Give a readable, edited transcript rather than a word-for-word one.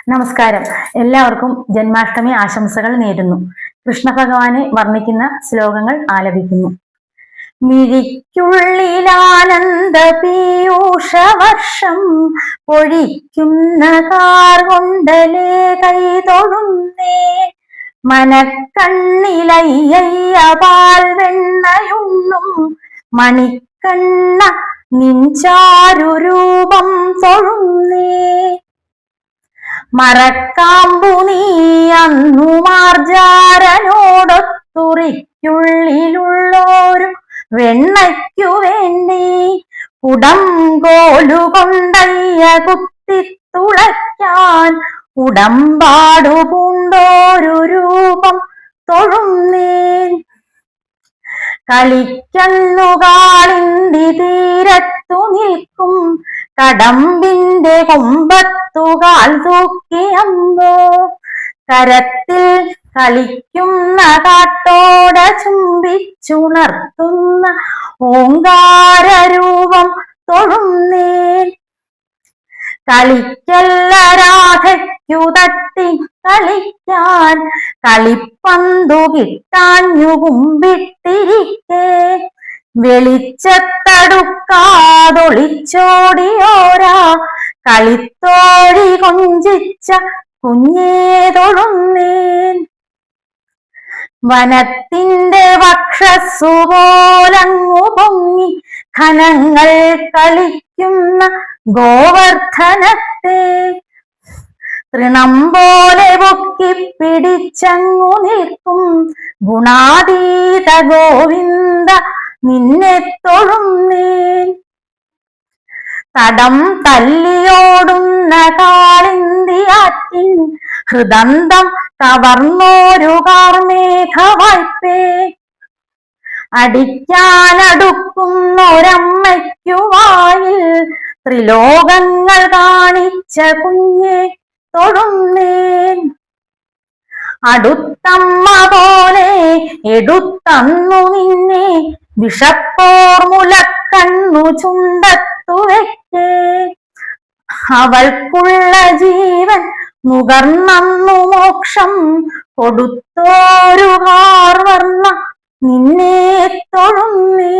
നമസ്കാരം. എല്ലാവർക്കും ജന്മാഷ്ടമി ആശംസകൾ നേരുന്നു. കൃഷ്ണ ഭഗവാനെ വർണ്ണിക്കുന്ന ശ്ലോകങ്ങൾ ആലപിക്കുന്നു. മിഴിക്കുള്ളിലാനന്ദ പീയൂഷവർഷം പൊഴിക്കുന്ന കാർ കൊണ്ടലേ കൈതൊഴുന്നേ, മനക്കണ്ണിലയ്യ പാൽ വെണ്ണയുണ്ണും മണിക്കണ്ണ നിൻചാരു രൂപം തൊഴുന്നേ. മറക്കാമ്പു നീ അന്നു മാർജാരനോടൊത്തുറിക്കുള്ളിലുള്ളോരു വെണ്ണയ്ക്കു വേണ്ടി കുടം കോലുകൊണ്ടയ്യ കുത്തിത്തുളയ്ക്കാൻ ഉടമ്പാടു പൂണ്ടോരു രൂപം തൊഴുന്നേൻ. കളിക്കന്നു കാളിന്തി തീരത്തു നിൽക്കും കടമ്പിന്റെ കൊമ്പത്തു കാൽ തൂക്കിയമ്പോ, കരത്തിൽ കളിക്കുന്ന കാട്ടോട ചുംബിച്ചുണർത്തുന്ന ഓങ്കാര രൂപം തൊഴുന്നേൻ. കളിക്കല്ല രാധയ്ക്കു തട്ടി കളിക്കാൻ കളിപ്പന്തു കിട്ടാഞ്ഞു കുമ്പിട്ടിരിക്കേ, വെളിച്ചത്തടുക്കാതൊളിച്ചോടിയോരാ കളിത്തോഴി കൊഞ്ചിച്ച കുഞ്ഞേ തൊഴുന്നേൻ. വനത്തിന്റെ വക്ഷസ്സു പോലങ്ങു പൊങ്ങി ഘനങ്ങൾ കളിക്കുന്ന ഗോവർദ്ധനത്തെ തൃണം പോലെ പൊക്കി പിടിച്ചങ്ങു നിൽക്കും ഗുണാതീത ഗോവിന്ദ നിന്നെ തൊഴുന്നേൻ. തടം തല്ലിയോടുന്ന കാളിന്തിയാറ്റിൻ ഹൃദന്തം കവർന്നോരു കാർമേഘവായ്പേ, അടിക്കാനടുക്കുന്നൊരമ്മയ്ക്കു വായിൽ ത്രിലോകങ്ങൾ കാണിച്ച കുഞ്ഞെ തൊഴുന്നേൻ. അടുത്തമ്മ പോലെ എടുത്തന്നു നിന്നെ വിഷപ്പോർ മുലക്കണ്ണു ചുണ്ടത്തു വെക്കേ, അവൾക്കുള്ള ജീവൻ നുകർന്നു മോക്ഷം കൊടുത്തോരു കാർവർണ്ണ നിന്നെ തൊഴുന്നേ.